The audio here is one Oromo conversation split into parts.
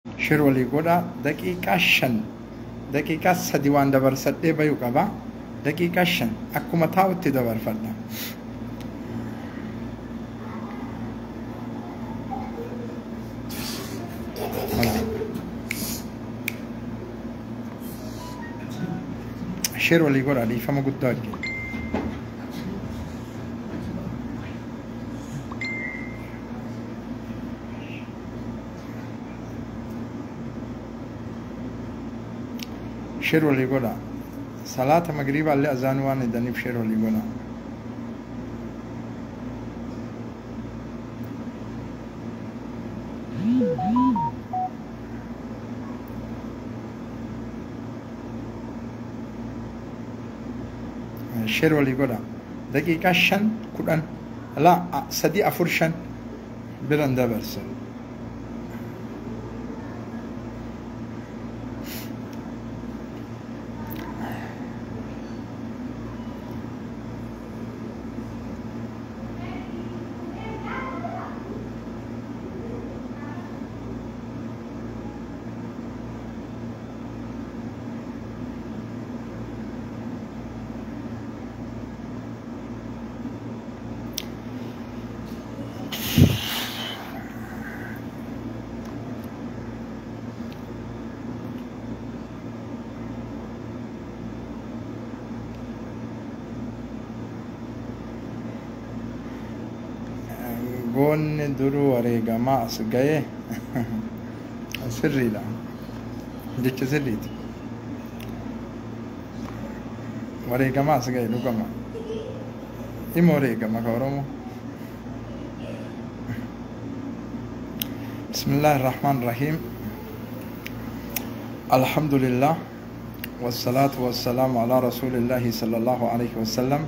شير ولي قولا دقيقة شن دقيقة سديوان دبر سدي بيو قبا دقيقة شن أكو متاو تدبر فدا شير ولي قولا لي فما قد داجي شير ولي قولا صلاة مغربة اللي أذان وان دنيب شير ولي قولا شير ولي قولا دقيقة شن كودن لا سدي أفرشن بلن دبرسل قون درو وريقا ما أسقايه سري لا ديك سريت وريقا ما أسقايه لقما إمو ريقا ما كورمو بسم الله الرحمن الرحيم الحمد لله والصلاة والسلام على رسول الله صلى الله عليه وسلم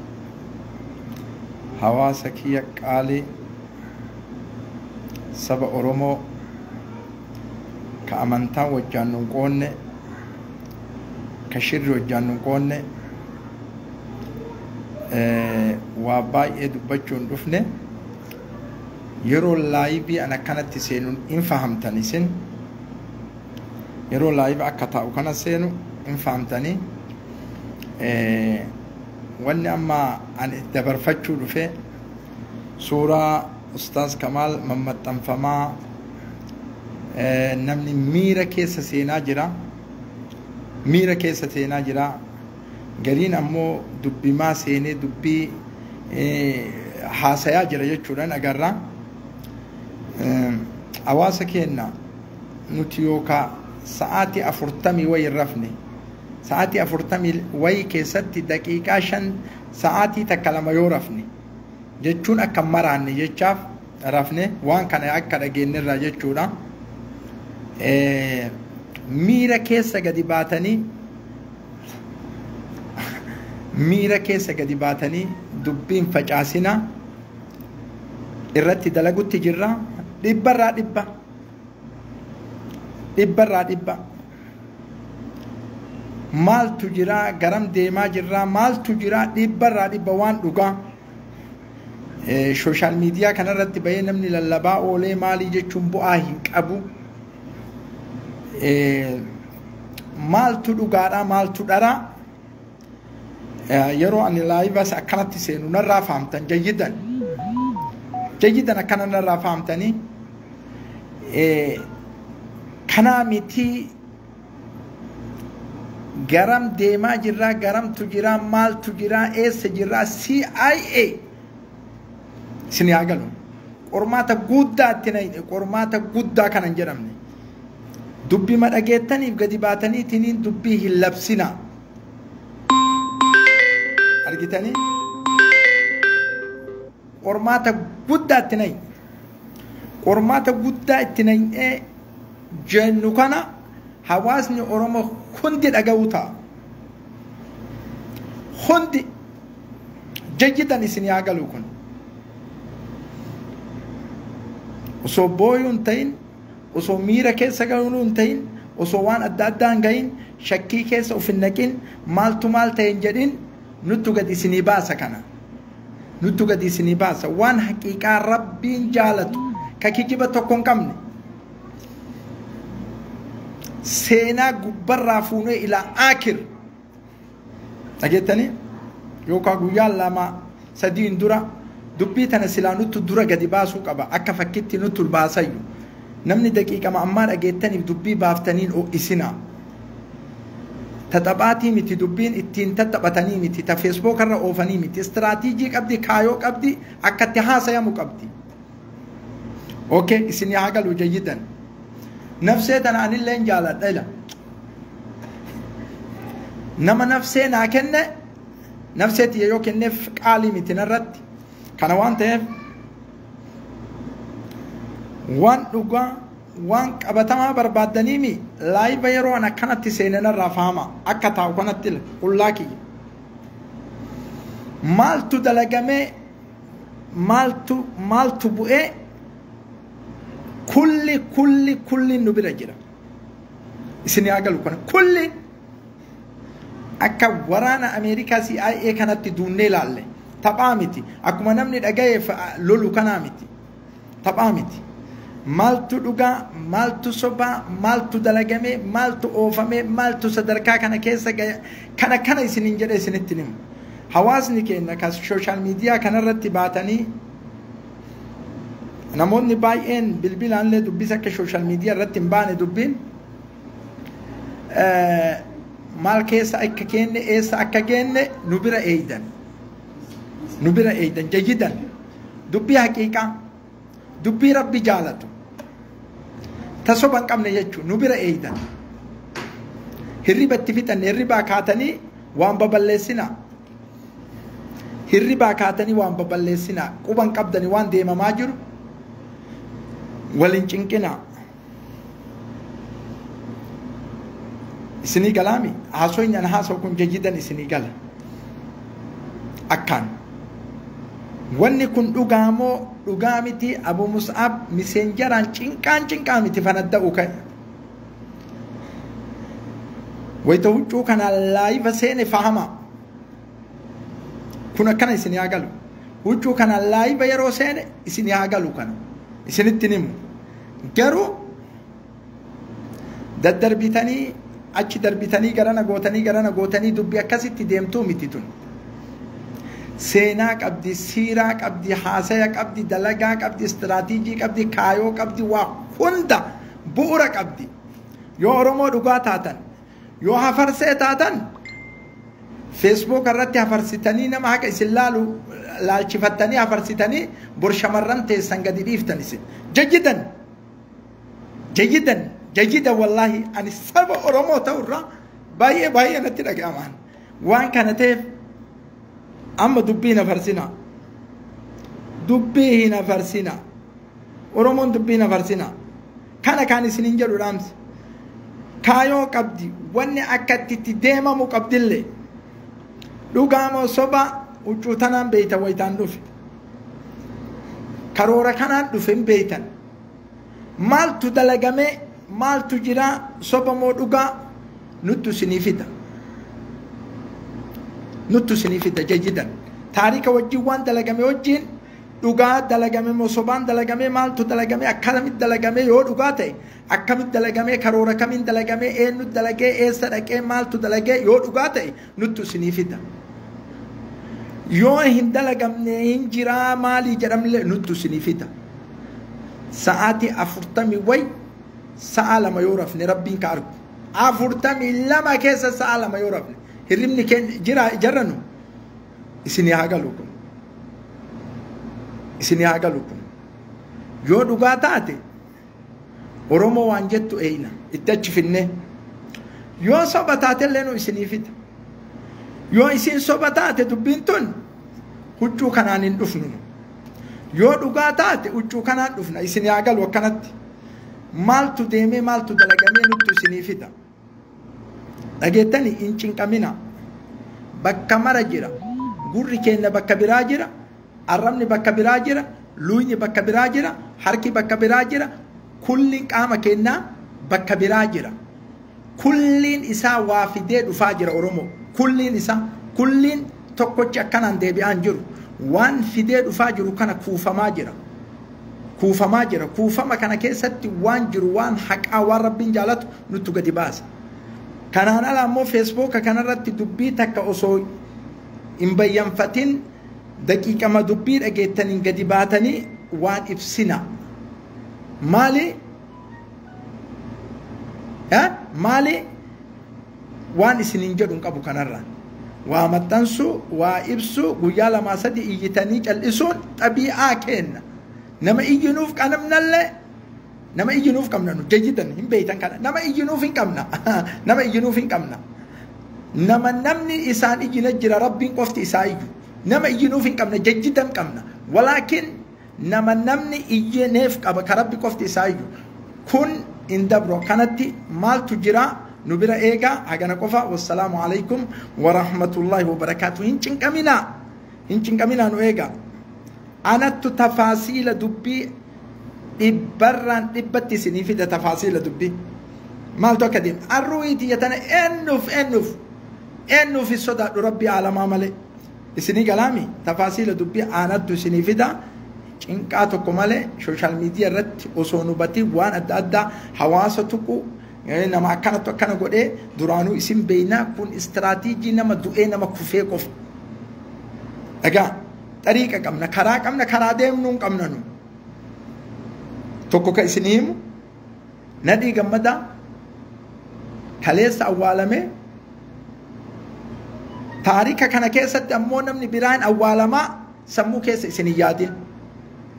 حواسك يقالي سبا أورومو كأمانتا وجانون قوني كشير وجانون قوني واباي دبجون دفني يرو لايبي أنا كانت تسينون إن فهمتني سن يرو لايبي أكتاو كان سينو إن فهمتني واني أما أن دبر فتشو دفي سورة أستاذ كمال محمد تنفما نمني ميرا كيسا سينا جرا ميرا كيسا سينا جرا قرين أمو دبي ما سيني دبي حاسيا جرا يجوران أقرا أواسا كينا نتيوكا ساعتي أفرتمي وي الرفني ساعتي أفرتمي وي كيستي دقيقة شن ساعتي تكلم يورفني jechuun akka maraanne jechaaf rafne waan kana akka dhageenyirraa jechuudha miira keessa gadi baatanii dubbiin facaasina irratti dalagutti jirra dhibbarraa dhibba maaltu jira garam deemaa jirra maaltu jira dhibbarraa dhibba waan dhugaa social media كان رد بين من اللباء ولي مالي جتشم بؤاهين أبو مال تدو غارا مال تدارا يرو أن الله بس أكنت تسينو نرى فهمتن جيدا أكنا نرى فهمتني كنا متي غرام ديما جرا غرام تجرا مال تجرا إس جرا CIA سني أقولون قرماتا قودا تنين قرماتا قودا كان نجرمني دبي ما أجتني بقدي باتني تنين دبي هلبسنا أرجتني قرماتا قودا تنين جنو كنا حواسني أورما خندي أجاوتا خندي جيدا نسني أقولون وسو بويون تين وسو ميرا كيسا قولون تين وسو وان أدادان قاين شكي كيسا وفي النكين مالتو مالتين جدين نتو قد سنباسا كنا نتو قد سنباسا وان حقيقة ربين جالتو كاكي جبتو كون كمني سينا قبرا فونه إلى آخر أجتني يوكا قويال لما سدين درا دبيتنا سلانوت درا قد باسو قبا أكا فكتي نوتو الباسيو نمني دقيقة ما أمار أجتني دبي بافتنين أو إسنا تتباتي متي دبين اتين تتباتني متي تفيسبوك الرا أوفاني متي استراتيجيك أبدي كايوك أبدي أكا تحاسا يمك أبدي أوكي إسني عقلوا جيدا نفسيتنا عن اللي انجالت إلا نما نفسينا كنه نفسيتي يوك النف قالي متنرد كان وان تهف وان لغا وان قبتما بربادنيمي لاي بيرو انا كانت سيننا رافاما اكتا وكانت قلاكي مالتو دلغمي مالتو بوئي كل نبي رجلا اسني اقل كل akka waraana Ameerikaa CIA kanatti duunnee laalle taphaa miti akkuma namni dhagaye lolu kanaa miti taphaa miti maaltu dhugaa maaltu sobaa maaltu dalagame maaltu oofame maaltu sadarkaa kana keessa kana isinin jedhe isinitti himu hawaasni keenya kas social media kanarratti baatanii namoonni baay'een bilbilaan dubbisa akka social media irratti hin baane dubbiin maal keessa akka kenne eessa akka kenne nubira eeydan jayidan dubbii haqiiqaa dubbii rabbi jaalatu tasoban qabne jechuun nubira eeydan hirribatti fixanne hirribaa kaatanii waan baballeessinaa quban qabdanii waan deemamaa jiru walin cinqinaa isini galami hasoin an haso kun jajidan isini gala akkan wanni kun dhugamiti Abu Mus'ab messengeran cinqamiti fanadda ukay wayta huccu kana live sene fahama kuna kana isini agalu huccu kana live yero sene isini agalu kana isini tinimu garu daddarbitani achi darbitanii garana gootanii dubbi akkasitti deemtuu miti tun seenaa qabdi siiraa qabdi haasaya qabdi dalagaa qabdi istiraatiijii qabdi kaayoo qabdi waa hunda bu'uura qabdi yoo Oromoo dhugaa taatan yoo hafarsee taatan Facebook irratti hafarsitanii nama haqa isin laalchifattanii hafarsitanii bor shamarran teessan gadi dhiiftan isin jayidan جيدا والله أن السبب أرمو تورا باي نتلقى أمان وان كانت أما دبينا فرسنا أرمون دبينا فرسنا كان سننجل رامس كايو قبدي واني أكدت ديما مقبد اللي لقامو صبا وجوتنا بيتا ويتان دفي كارورا كانان دفين بيتا مال تدلقمي مال تجرا صبا مودوغا نتو سنيفتا جيدا تاريخ وجوان دلقمي وجين دوغا دلقمي مصوبان دلقمي مال تدلقمي أكادمي دلقمي يو دوغاتي أكامي دلقمي كارورا كامين دلقمي نت دلقمي سرقمي مال تدلقمي يو دوغاتي نتو سنيفتا يو هندلقمي هنجرا مالي جرملي نتو سنيفتا ساعتي أفرطمي وي سأل ما يورفني ربي كارب أفرطمي لما كيس سأل ما يورفني هرمني كن جرنو إسني هاقلوكم يو دوغاتاتي ورمو وانجتو اينا اتجفنه يو صبتاتي لنو إسني فيتا يو إسن صبتاتي دبنتون هجو كنان دفنون يو دوغاتاتي هجو كنان دفنا إسني هاقلو كانت مالتو ديمي مالتو دلقامي نتو إسني فيتا dhageettani in cinqamina bakka mara jira gurri keenya bakka biraa jira arrabni bakka biraa jira luuyni bakka biraa jira harki bakka biraa jira kulliin qaama keenya bakka biraa jira kulliin isaa waa fidee dhufaa jira Oromoo kulliin tokkochi akkanaan deebi'aan jiru waan fidee dhufaa jiru kana kuufamaa jira. Kuufama kana keessatti waan jiru waan haqaa waan rabbiin jaalatu nutti gadi baasa. Kanaan ala ammoo feesbuuka kanarratti dubbii takka osoo hin bayyanfatin daqiiqama dubbii dhageettaniin gadi baatanii waan ibsina. Maali waan isinin jedhu qabu kanarra waa maxxansu waa ibsu guyyaa lama sadi iyyitanii cal'isuun xabi'aa kenna. Nama iyyinuuf qanamnallee nama iyyinuuf qabna nu jayyidan hin beeytan kana nama iyyinuuf hin qabna nama iyyinuuf hin qabna. Nama namni isaan iyyina jira rabbiin qofti isaa iyyu nama iyyinuuf hin qabna jayyidan qabna. Walaakin nama namni iyyineef qaba ka rabbi qofti isaa iyyu kun indabro kanatti maaltu jira nu bira eega hagana qofa. Wassalaamu alaykum wa rahmatullahi wa barakatuh. hin cinqamina nu eega. Anattu tafaasiila dubbii dhibbarraan dhibbatti isinii fida. Tafaasiila dubbii maaltu akka deemu arruuyiiti yatana eennuuf sodaadhu rabbii aalamaa malee isinii galaami. Tafaasiila dubbii anattu isinii fida cinqaa tokko malee sooshaal miidiyaa irratti osoo nu batii waan adda addaa hawaasa tuqu nama akkanatu akkana godhee duraanuu isin beeynaa kun istiraatiijii nama du'ee nama kufee qofa. Egaa xariiqa qabna karaa deemnuun qabna nu tokko ka isin himu nadhii gammadaa kaleessa awwaalame taarika kana keessatti ammoo namni biraan awwaalamaa sammuu keessa isin hin yaadin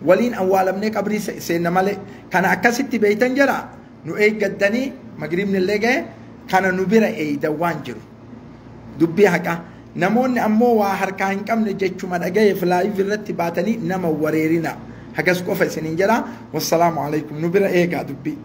waliin awwaalamnee qabrii seenna malee kana akkasitti beeytan jira nu eeggaddanii magribni illee ga'e kana nu bira eeydan waan jiru dubbii haqaa. Namoonni ammoo waa harkaa hin qabne jechuma dhagayeef laayif irratti baatanii nama wareerina hagas qofa isiniin jedha. Wassalaamu alaykum nu bira eegaa dubbii.